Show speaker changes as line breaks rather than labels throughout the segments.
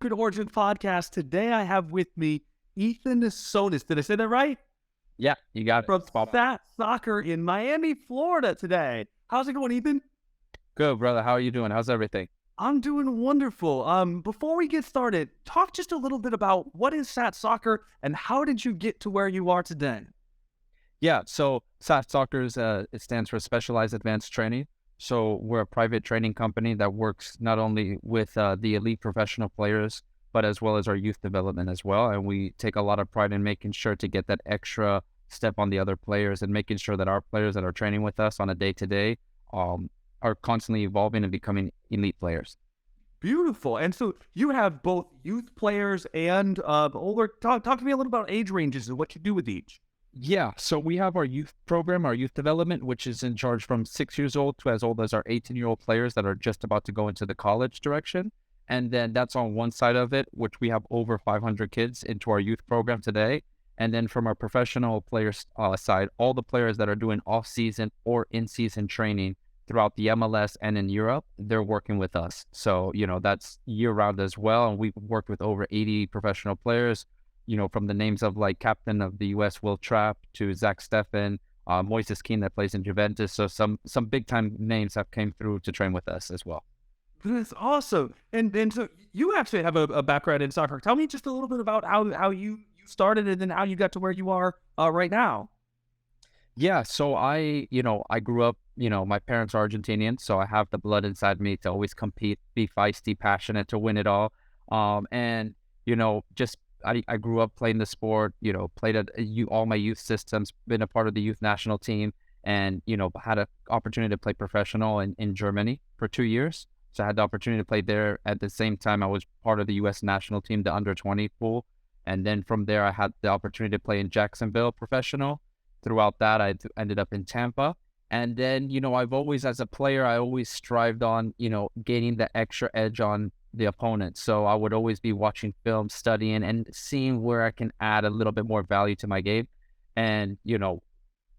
Soccer Origin podcast. Today I have with me Ethan Sonis. Did I say that right?
Yeah, you got it.
From
Spot on.
Fat Soccer in Miami, Florida today. How's it going, Ethan?
Good, brother. How are you doing? How's everything?
I'm doing wonderful. Before we get started, talk just a little bit about what is Sat Soccer and how did you get to where you are today?
Yeah, so SAT Soccer it stands for Specialized Advanced Training. So we're a private training company that works not only with the elite professional players, but as well as our youth development as well. And we take a lot of pride in making sure to get that extra step on the other players and making sure that our players that are training with us on a day-to-day are constantly evolving and becoming elite players.
Beautiful. And so you have both youth players and older. Talk to me a little about age ranges and what you do with each.
Yeah, so we have our youth program, our youth development, which is in charge from 6 years old to as old as our 18-year-old players that are just about to go into the college direction. And then that's on one side of it, which we have over 500 kids into our youth program today. And then from our professional players side, all the players that are doing off-season or in-season training throughout the MLS and in Europe, they're working with us. So, that's year-round as well. And we've worked with over 80 professional players, from the names of like captain of the U.S. Will Trapp to Zach Steffen, Moises Keane that plays in Juventus. So some big time names have came through to train with us as well.
That's awesome. And so you actually have a background in soccer. Tell me just a little bit about how you started and then how you got to where you are right now.
Yeah, so I grew up, my parents are Argentinian, so I have the blood inside me to always compete, be feisty, passionate, to win it all. And just I grew up playing the sport, played at all my youth systems, been a part of the youth national team, and, had an opportunity to play professional in Germany for 2 years. So I had the opportunity to play there. At the same time, I was part of the U.S. national team, the under-20 pool. And then from there, I had the opportunity to play in Jacksonville professional. Throughout that, I ended up in Tampa. And then, I've always, as a player, I always strived on, gaining the extra edge on the opponent. So I would always be watching film, studying, and seeing where I can add a little bit more value to my game. And,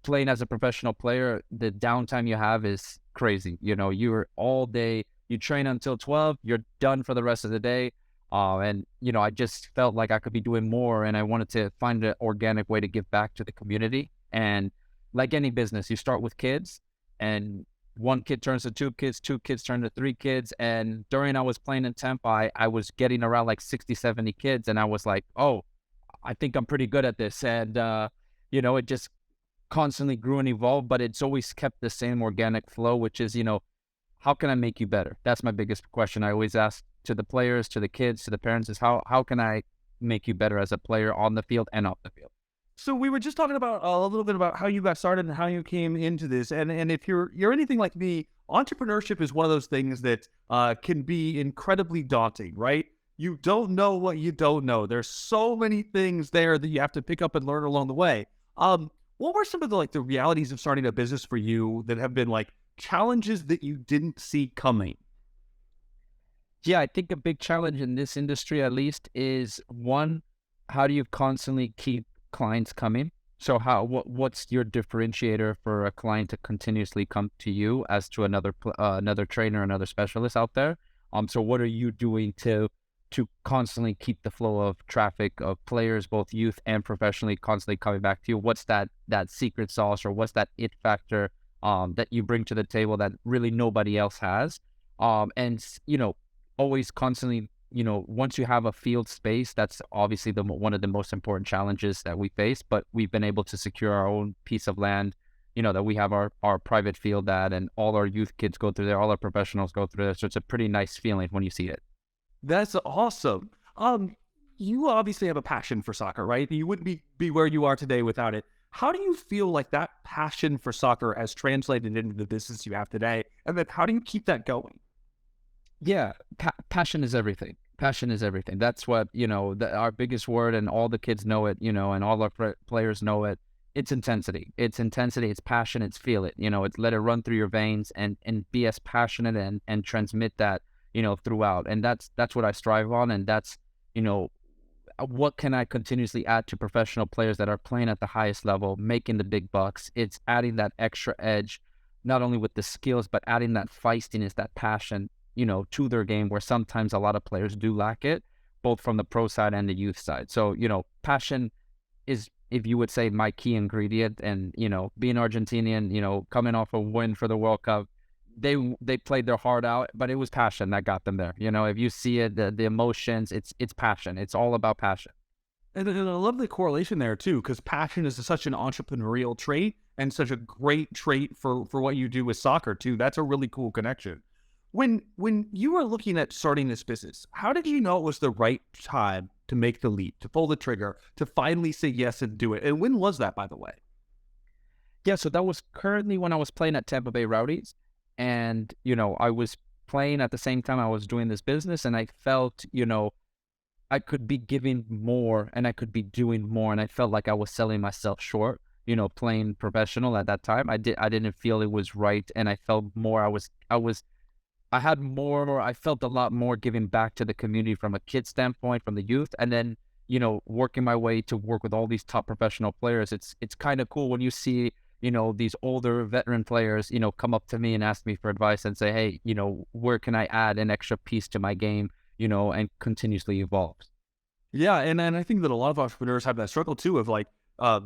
playing as a professional player, the downtime you have is crazy. You're all day, you train until 12, you're done for the rest of the day. And, I just felt like I could be doing more, and I wanted to find an organic way to give back to the community. And like any business, you start with kids, and one kid turns to two kids turn to three kids. And during I was playing in Tampa, I was getting around like 60, 70 kids. And I was like, oh, I think I'm pretty good at this. And, it just constantly grew and evolved, but it's always kept the same organic flow, which is, how can I make you better? That's my biggest question. I always ask to the players, to the kids, to the parents is how can I make you better as a player on the field and off the field?
So we were just talking about a little bit about how you got started and how you came into this. And if you're anything like me, entrepreneurship is one of those things that can be incredibly daunting, right? You don't know what you don't know. There's so many things there that you have to pick up and learn along the way. What were some of the realities of starting a business for you that have been like challenges that you didn't see coming?
Yeah, I think a big challenge in this industry, at least, is one, how do you constantly keep clients coming? So what's your differentiator for a client to continuously come to you as to another trainer, another specialist out there? So what are you doing to constantly keep the flow of traffic of players, both youth and professionally, constantly coming back to you? What's that secret sauce, or what's that it factor that you bring to the table that really nobody else has? And always constantly, once you have a field space, that's obviously one of the most important challenges that we face, but we've been able to secure our own piece of land, that we have our private field at, and all our youth kids go through there, all our professionals go through there. So it's a pretty nice feeling when you see it.
That's awesome. You obviously have a passion for soccer, right? You wouldn't be where you are today without it. How do you feel like that passion for soccer has translated into the business you have today? And then how do you keep that going?
Yeah, passion is everything. Passion is everything. That's what, our biggest word, and all the kids know it, and all our players know it. It's intensity. It's intensity. It's passion. It's feel it. It's let it run through your veins and be as passionate and transmit that, throughout. And that's what I strive on. And that's, what can I continuously add to professional players that are playing at the highest level, making the big bucks? It's adding that extra edge, not only with the skills, but adding that feistiness, that passion, to their game, where sometimes a lot of players do lack it. both from the pro side and the youth side. So, passion is, if you would say, my key ingredient. And, being Argentinian, coming off a win for the World Cup, they played their heart out, but it was passion that got them there. If you see it, the emotions, it's passion. It's all about passion.
And I love the correlation there too, because passion is such an entrepreneurial trait and such a great trait for what you do with soccer too. That's a really cool connection. When you were looking at starting this business, how did you know it was the right time to make the leap, to pull the trigger, to finally say yes and do it? And when was that, by the way?
Yeah, so that was currently when I was playing at Tampa Bay Rowdies. And, I was playing at the same time I was doing this business, and I felt, I could be giving more and I could be doing more. And I felt like I was selling myself short, playing professional at that time. I didn't feel it was right. And I felt more, I felt a lot more giving back to the community from a kid standpoint, from the youth. And then, working my way to work with all these top professional players. It's kind of cool when you see, these older veteran players, come up to me and ask me for advice and say, hey, where can I add an extra piece to my game, and continuously evolve.
Yeah, and I think that a lot of entrepreneurs have that struggle too of like,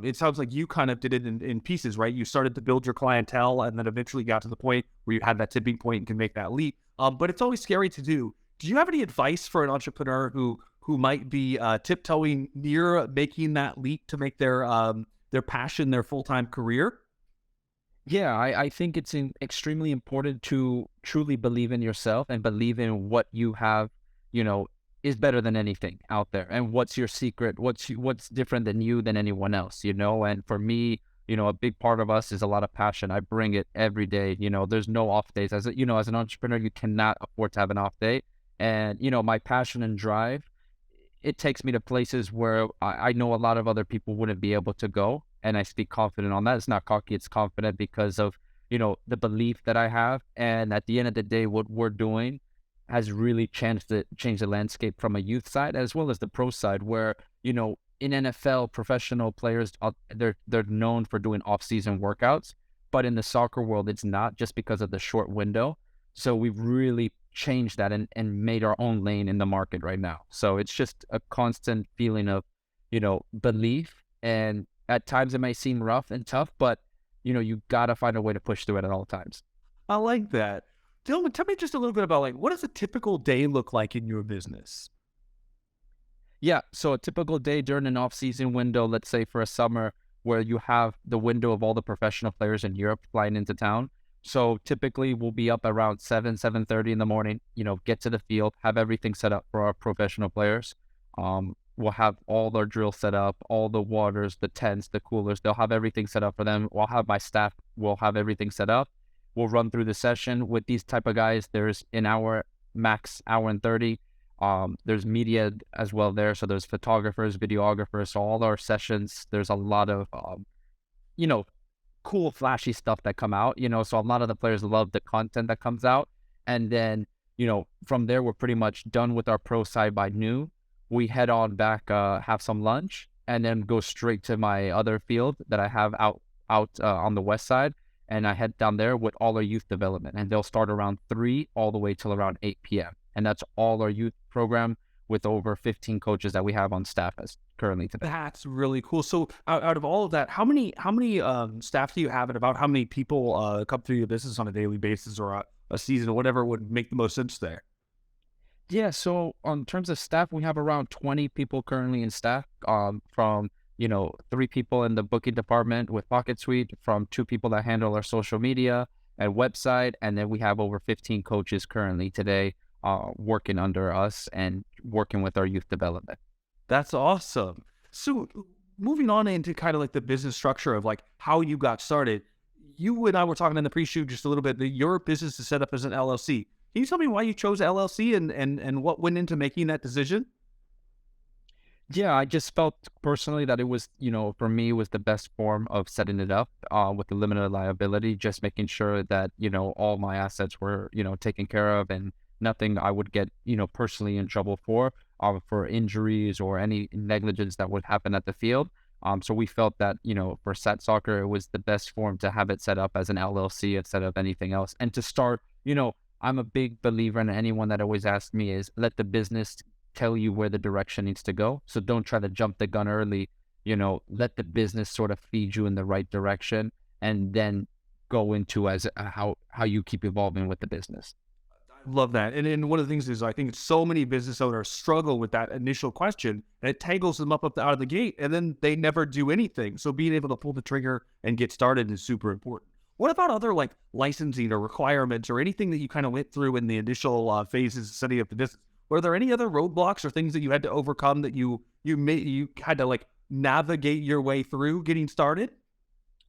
it sounds like you kind of did it in pieces, right? You started to build your clientele and then eventually got to the point where you had that tipping point and can make that leap. But it's always scary to do. Do you have any advice for an entrepreneur who might be tiptoeing near making that leap to make their passion their full-time career?
Yeah, I think it's extremely important to truly believe in yourself and believe in what you have, you know, is better than anything out there. And what's your secret? What's different than you than anyone else, And for me, a big part of us is a lot of passion. I bring it every day. There's no off days. As an entrepreneur, you cannot afford to have an off day. And, my passion and drive, it takes me to places where I know a lot of other people wouldn't be able to go. And I speak confident on that. It's not cocky, it's confident because of, the belief that I have. And at the end of the day, what we're doing has really changed the landscape from a youth side as well as the pro side where, in NFL, professional players, they're known for doing off-season workouts. But in the soccer world, it's not just because of the short window. So we've really changed that and made our own lane in the market right now. So it's just a constant feeling of, belief. And at times it may seem rough and tough, but, you got to find a way to push through it at all times.
I like that. Dylan, tell me just a little bit about like what does a typical day look like in your business?
Yeah. So a typical day during an off-season window, let's say for a summer, where you have the window of all the professional players in Europe flying into town. So typically we'll be up around 7:30 in the morning, get to the field, have everything set up for our professional players. We'll have all our drills set up, all the waters, the tents, the coolers. They'll have everything set up for them. We'll have my staff. We'll have everything set up. We'll run through the session with these type of guys. There's an hour, max hour and 30. There's media as well there. So there's photographers, videographers. So all our sessions, there's a lot of, you know, cool, flashy stuff that come out, so a lot of the players love the content that comes out. And then, from there, we're pretty much done with our pro side by noon. We head on back, have some lunch, and then go straight to my other field that I have out on the west side. And I head down there with all our youth development, and they'll start around 3 all the way till around 8 p.m. And that's all our youth program with over 15 coaches that we have on staff as currently today.
That's really cool. So out of all of that, how many staff do you have, and about how many people come through your business on a daily basis or a season or whatever would make the most sense there?
Yeah, so on terms of staff, we have around 20 people currently in staff, from 3 people in the booking department with Pocket Suite, from 2 people that handle our social media and website, and then we have over 15 coaches currently today working under us and working with our youth development.
That's awesome. So moving on into kind of like the business structure of like how you got started, you and I were talking in the pre-shoot just a little bit that your business is set up as an LLC. Can you tell me why you chose LLC and what went into making that decision?
Yeah, I just felt personally that it was, for me, was the best form of setting it up with the limited liability, just making sure that, all my assets were, taken care of and nothing I would get, personally in trouble for injuries or any negligence that would happen at the field. So we felt that, for Sat Soccer, it was the best form to have it set up as an LLC instead of anything else. And to start, I'm a big believer in anyone that always asks me is let the business tell you where the direction needs to go. So don't try to jump the gun early. Let the business sort of feed you in the right direction, and then go into as how you keep evolving with the business.
Love that. And one of the things is I think so many business owners struggle with that initial question and it tangles them up out of the gate and then they never do anything. So being able to pull the trigger and get started is super important. What about other like licensing or requirements or anything that you kind of went through in the initial phases of setting up the business? Were there any other roadblocks or things that you had to overcome that you had to like navigate your way through getting started?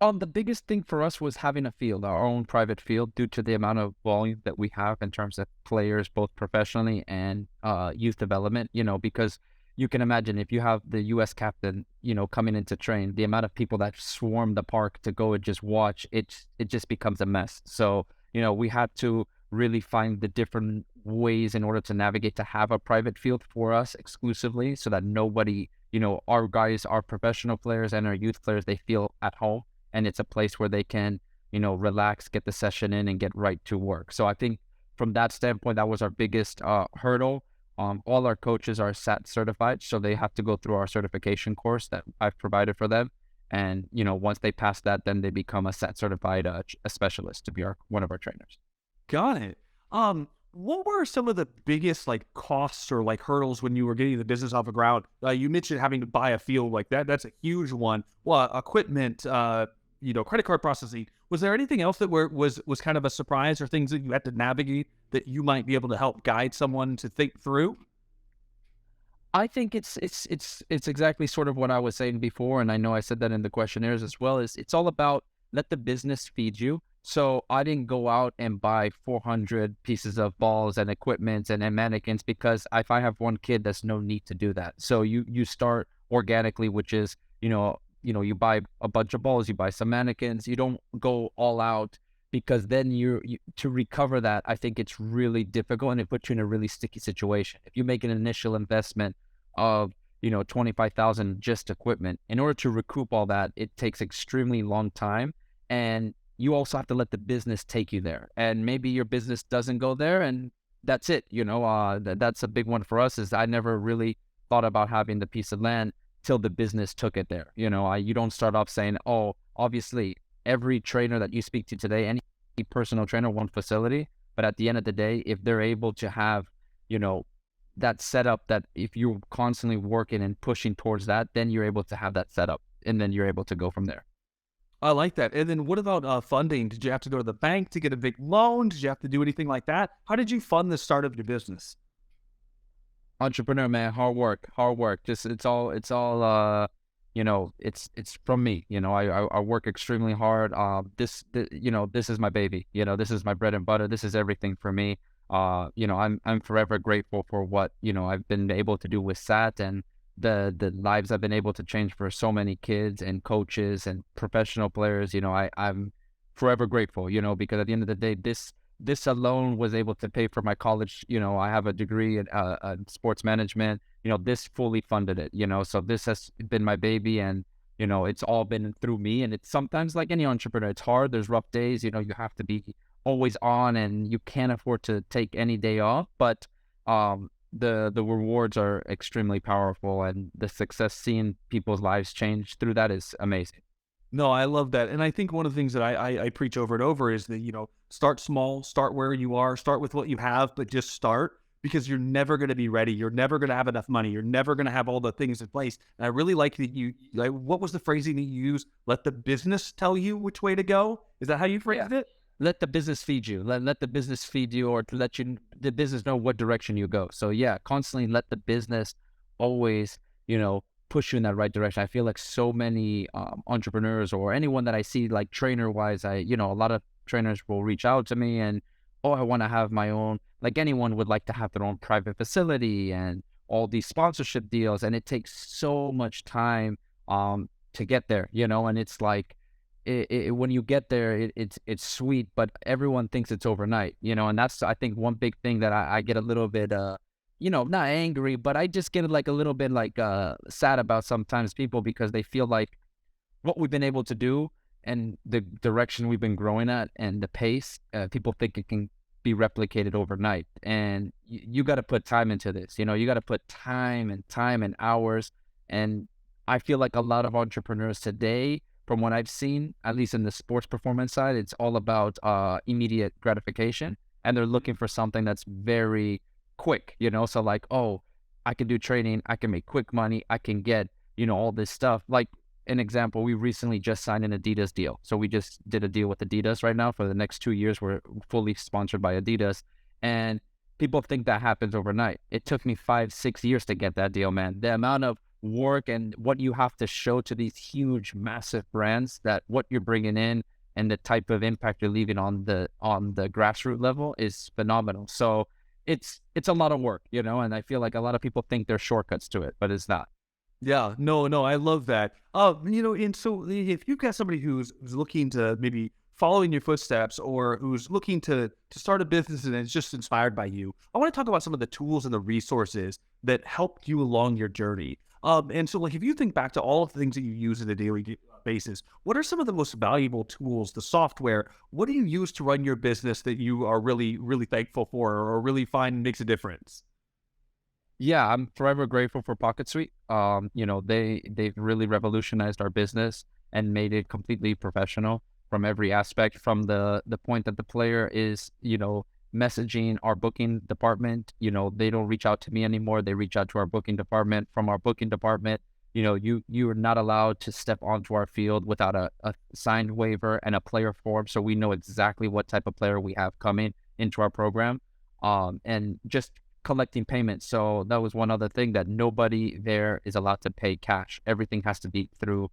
The biggest thing for us was having a field, our own private field, due to the amount of volume that we have in terms of players, both professionally and youth development. Because you can imagine if you have the U.S. captain, coming in to train, the amount of people that swarm the park to go and just watch, it just becomes a mess. So, we had to really find the different ways in order to navigate to have a private field for us exclusively, so that nobody, our guys, our professional players and our youth players, they feel at home, and it's a place where they can, relax, get the session in, and get right to work. So I think from that standpoint, that was our biggest hurdle. All our coaches are SAT certified, so they have to go through our certification course that I've provided for them. And once they pass that, then they become a SAT certified a specialist to be one of our trainers.
Got it. What were some of the biggest like costs or like hurdles when you were getting the business off the ground? You mentioned having to buy a field like that. That's a huge one. Well, equipment, credit card processing. Was there anything else that was kind of a surprise or things that you had to navigate that you might be able to help guide someone to think through?
I think it's exactly sort of what I was saying before, and I know I said that in the questionnaires as well. Is it's all about let the business feed you. So I didn't go out and buy 400 pieces of balls and equipment and mannequins, because if I have one kid, there's no need to do that. So you start organically, which is you buy a bunch of balls, you buy some mannequins. You don't go all out, because then you to recover that, I think it's really difficult, and it puts you in a really sticky situation. If you make an initial investment of 25,000 just equipment, in order to recoup all that, it takes extremely long time, and you also have to let the business take you there. And maybe your business doesn't go there, and that's it. That's a big one for us. Is I never really thought about having the piece of land till the business took it there. You don't start off saying, oh, obviously every trainer that you speak to today, any personal trainer, one facility. But at the end of the day, if they're able to have, that setup, that if you're constantly working and pushing towards that, then you're able to have that setup, and then you're able to go from there.
I like that. And then what about funding? Did you have to go to the bank to get a big loan? Did you have to do anything like that? How did you fund the start of your business?
Entrepreneur, man, hard work. Just it's from me. I work extremely hard. This is my baby. This is my bread and butter. This is everything for me. I'm forever grateful for what I've been able to do with SAT, and the lives I've been able to change for so many kids and coaches and professional players. I'm forever grateful. Because at the end of the day, this alone was able to pay for my college. I have a degree in sports management. This fully funded it. So this has been my baby, and it's all been through me. And it's sometimes, like any entrepreneur, it's hard. There's rough days. You have to be always on, and you can't afford to take any day off. But the rewards are extremely powerful, and the success, seeing people's lives change through that, is amazing.
No, I love that. And I think one of the things that I preach over and over is that, start small, start where you are, start with what you have, but just start, because you're never going to be ready. You're never going to have enough money. You're never going to have all the things in place. And I really like that what was the phrasing that you use? Let the business tell you which way to go. Is that how you phrased it?
Let the business feed you. Let the business feed you, or to let the business know what direction you go. So yeah, constantly let the business always, push you in that right direction. I feel like so many entrepreneurs, or anyone that I see, like trainer wise, a lot of trainers will reach out to me and, oh, I want to have my own, like anyone would like to have their own private facility and all these sponsorship deals. And it takes so much time to get there, and it's like, when you get there, it's sweet, but everyone thinks it's overnight, and that's, I think, one big thing that I get a little bit, not angry, but I just get like a little bit like sad about sometimes people, because they feel like what we've been able to do and the direction we've been growing at and the pace, people think be replicated overnight. And you got to put time into this. You got to put time and hours. And I feel like a lot of entrepreneurs today, from what I've seen, at least in the sports performance side, it's all about immediate gratification, and they're looking for something that's very quick. So like, oh, I can do trading, I can make quick money, I can get all this stuff. Like an example, we recently just signed an Adidas deal. So we just did a deal with Adidas right now for the next 2 years. We're fully sponsored by Adidas, and people think that happens overnight. It took me 5, 6 years to get that deal, man. The amount of work and what you have to show to these huge, massive brands, that what you're bringing in and the type of impact you're leaving on the grassroots level is phenomenal. So it's a lot of work, and I feel like a lot of people think there's shortcuts to it, but it's not.
Yeah, no, I love that. And so if you've got somebody who's looking to maybe follow in your footsteps, or who's looking to start a business and is just inspired by you, I want to talk about some of the tools and the resources that helped you along your journey. And so, like, if you think back to all of the things that you use on a daily basis, what are some of the most valuable tools, the software? What do you use to run your business that you are really, really thankful for, or really find makes a difference?
Yeah, I'm forever grateful for Pocket Suite. They've really revolutionized our business and made it completely professional from every aspect, from the point that the player is, messaging our booking department. They don't reach out to me anymore. They reach out to our booking department. From our booking department, you are not allowed to step onto our field without a signed waiver and a player form, so we know exactly what type of player we have coming into our program. And just collecting payments. So that was one other thing, that nobody there is allowed to pay cash. Everything has to be through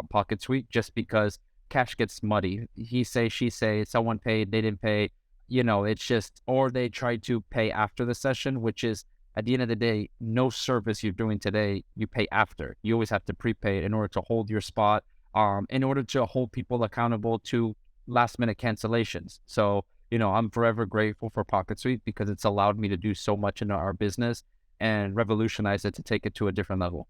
Pocket Suite, just because cash gets muddy. He say, she say, someone paid, they didn't pay. It's just, or they try to pay after the session, which is, at the end of the day, no service you're doing today, you pay after. You always have to prepay in order to hold your spot, in order to hold people accountable to last minute cancellations. So I'm forever grateful for Pocket Suite, because it's allowed me to do so much in our business and revolutionize it to take it to a different level.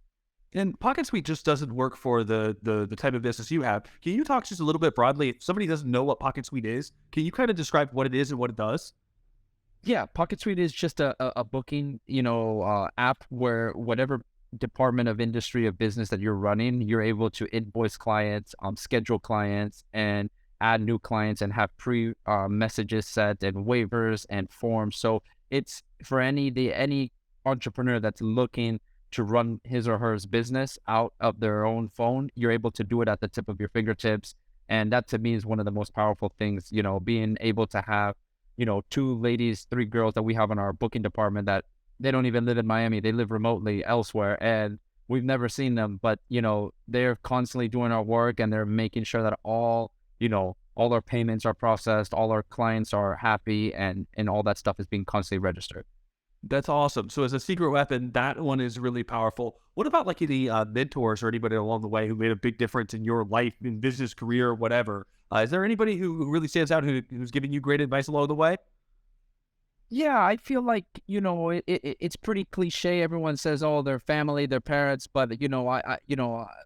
And Pocket Suite just doesn't work for the type of business you have. Can you talk just a little bit broadly? If somebody doesn't know what Pocket Suite is, can you kind of describe what it is and what it does?
Yeah, Pocket Suite is just a booking, app where whatever department of industry of business that you're running, you're able to invoice clients, schedule clients, and add new clients, and have pre messages set, and waivers and forms. So it's for any entrepreneur that's looking to run his or her business out of their own phone. You're able to do it at the tip of your fingertips, and that to me is one of the most powerful things. Being able to have 2 ladies, 3 girls that we have in our booking department, that they don't even live in Miami, they live remotely elsewhere, and we've never seen them, but they're constantly doing our work, and they're making sure that all our payments are processed, all our clients are happy, and all that stuff is being constantly registered.
That's awesome. So as a secret weapon, that one is really powerful. What about like any mentors or anybody along the way who made a big difference in your life, in business, career, whatever? Is there anybody who really stands out, who's giving you great advice along the way?
Yeah, I feel like, it's pretty cliche. Everyone says, oh, their family, their parents, but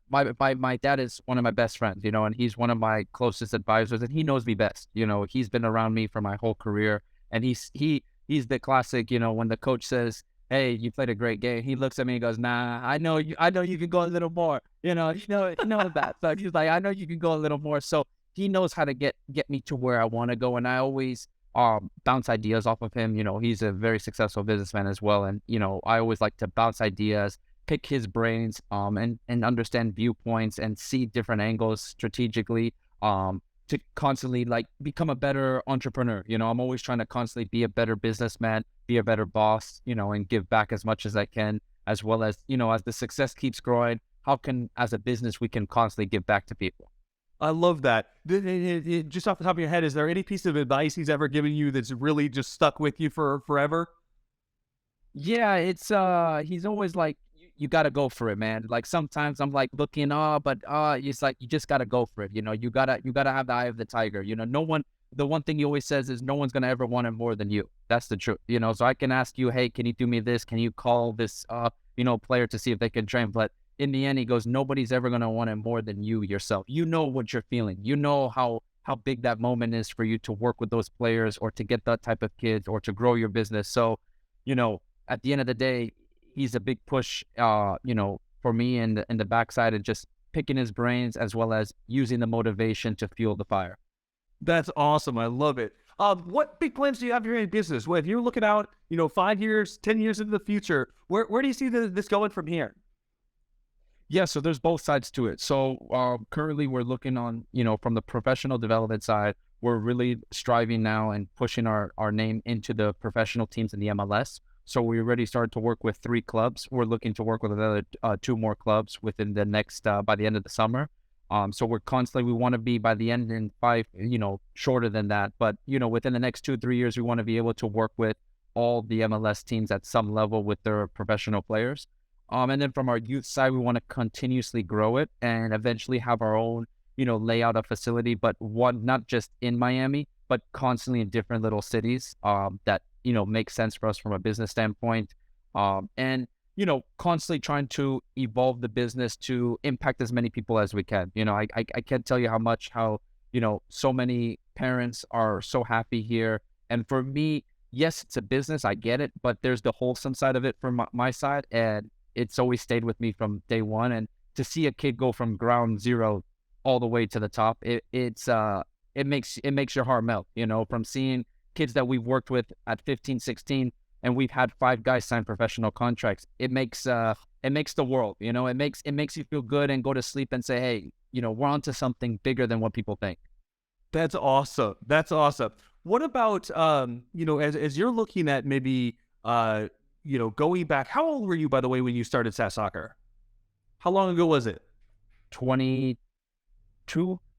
my dad is one of my best friends, and he's one of my closest advisors, and he knows me best. He's been around me for my whole career, and he's the classic, when the coach says, hey, you played a great game, he looks at me and goes, nah, I know you can go a little more, you know that. So he's like, I know you can go a little more. So he knows how to get me to where I want to go, and I always bounce ideas off of him. He's a very successful businessman as well. And, I always like to bounce ideas, pick his brains, and understand viewpoints, and see different angles strategically, to constantly like become a better entrepreneur. I'm always trying to constantly be a better businessman, be a better boss, and give back as much as I can, as well as, as the success keeps growing, how can, as a business, we can constantly give back to people.
I love that. Just off the top of your head, is there any piece of advice he's ever given you that's really just stuck with you for forever?
Yeah, it's he's always like, you gotta go for it, man. Like sometimes I'm like looking, but it's like, you just gotta go for it. You gotta have the eye of the tiger. No one, the one thing he always says is, no one's gonna ever want it more than you. That's the truth. So I can ask you, hey, can you do me this? Can you call this player to see if they can train? But in the end, he goes, nobody's ever gonna want it more than you yourself. You know what you're feeling. You know how how big that moment is for you to work with those players or to get that type of kids or to grow your business. So, at the end of the day, he's a big push, for me in the backside and just picking his brains as well as using the motivation to fuel the fire.
That's awesome. I love it. What big plans do you have for your business? Well, if you're looking out, 5 years, 10 years into the future, where do you see this going from here?
Yeah, so there's both sides to it. So currently we're looking on, from the professional development side, we're really striving now and pushing our name into the professional teams in the MLS. So we already started to work with 3 clubs. We're looking to work with another 2 more clubs within the next, by the end of the summer. So we're constantly, we want to be by the end in 5, shorter than that. But, within the next 2, 3 years, we want to be able to work with all the MLS teams at some level with their professional players. And then from our youth side, we want to continuously grow it and eventually have our own, layout of facility, but one, not just in Miami, but constantly in different little cities that, make sense for us from a business standpoint. And, constantly trying to evolve the business to impact as many people as we can. I can't tell you how, so many parents are so happy here. And for me, yes, it's a business. I get it, but there's the wholesome side of it from my side. And it's always stayed with me from day one. And to see a kid go from ground zero all the way to the top, it makes your heart melt, from seeing kids that we've worked with at 15, 16, and we've had 5 guys sign professional contracts. It makes the world, it makes you feel good and go to sleep and say, hey, we're onto something bigger than what people think.
That's awesome. That's awesome. What about, as you're looking at maybe, going back, how old were you, by the way, when you started Sat Soccer? How long ago was it?
22.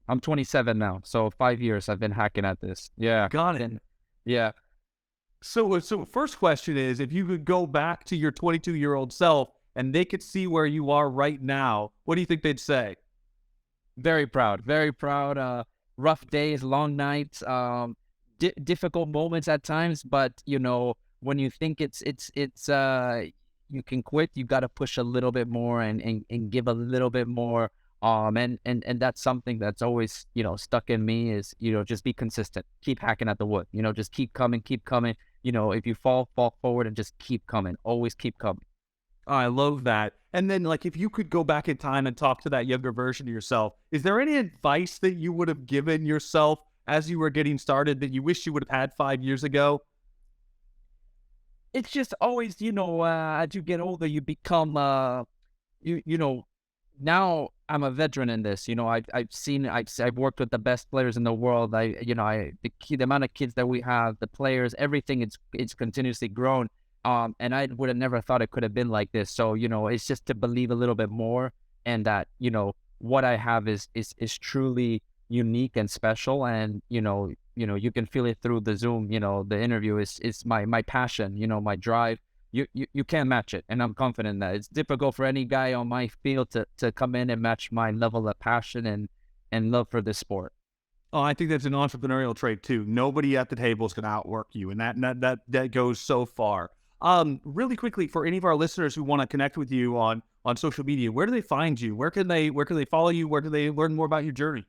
I'm 27 now, so 5 years I've been hacking at this. Yeah.
Got it.
And yeah.
So first question is, if you could go back to your 22-year-old self and they could see where you are right now, what do you think they'd say?
Very proud, very proud. Rough days, long nights, difficult moments at times, but when you think you can quit, you got to push a little bit more and give a little bit more. And that's something that's always, stuck in me is, just be consistent, keep hacking at the wood, just keep coming, keep coming. If you fall forward and just keep coming, always keep coming.
I love that. And then, like, if you could go back in time and talk to that younger version of yourself, is there any advice that you would have given yourself as you were getting started that you wish you would have had 5 years ago?
It's just always, as you get older, you become, you know, now I'm a veteran in this. I've worked with the best players in the world. The amount of kids that we have, the players, everything, it's continuously grown. And I would have never thought it could have been like this. So, it's just to believe a little bit more and that, what I have is truly unique and special. And, you can feel it through the Zoom, the interview is my passion, my drive. You can't match it. And I'm confident that it's difficult for any guy on my field to come in and match my level of passion and love for this sport.
Oh, I think that's an entrepreneurial trait too. Nobody at the table is going to outwork you, and that goes so far. Really quickly, for any of our listeners who want to connect with you on social media, where do they find you? Where can they follow you? Where can they learn more about your journey?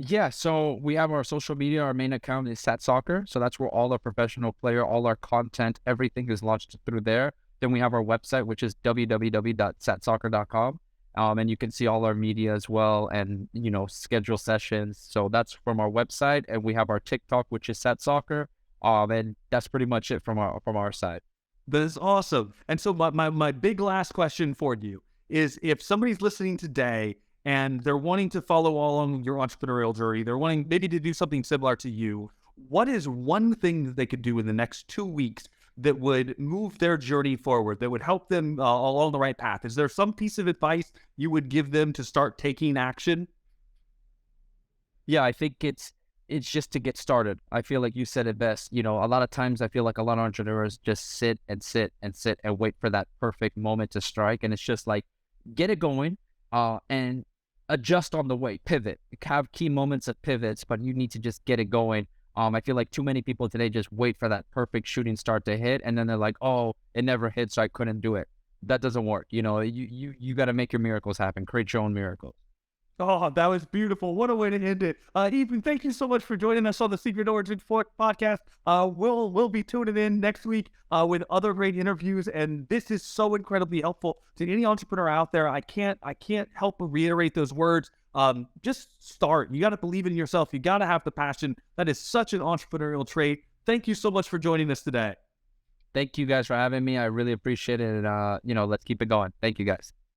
Yeah, so we have our social media. Our main account is Sat Soccer. So that's where all our professional player, all our content, everything is launched through there. Then we have our website, which is www.satsoccer.com. And you can see all our media as well and, schedule sessions. So that's from our website. And we have our TikTok, which is Sat Soccer. And that's pretty much it from our side.
That is awesome. And so my big last question for you is, if somebody's listening today and they're wanting to follow along your entrepreneurial journey, they're wanting maybe to do something similar to you, what is one thing that they could do in the next 2 weeks that would move their journey forward, that would help them along the right path? Is there some piece of advice you would give them to start taking action?
Yeah, I think it's just to get started. I feel like you said it best. A lot of times I feel like a lot of entrepreneurs just sit and sit and sit and wait for that perfect moment to strike. And it's just like, get it going and adjust on the way, pivot, have key moments of pivots, but you need to just get it going. I feel like too many people today just wait for that perfect shooting start to hit. And then they're like, oh, it never hit, so I couldn't do it. That doesn't work. You got to make your miracles happen, create your own miracles.
Oh, that was beautiful. What a way to end it. Ethan, thank you so much for joining us on the Secret Origin podcast. We'll be tuning in next week with other great interviews, and this is so incredibly helpful to any entrepreneur out there. I can't help but reiterate those words. Just start. You got to believe in yourself. You got to have the passion. That is such an entrepreneurial trait. Thank you so much for joining us today.
Thank you guys for having me. I really appreciate it. And, let's keep it going. Thank you guys.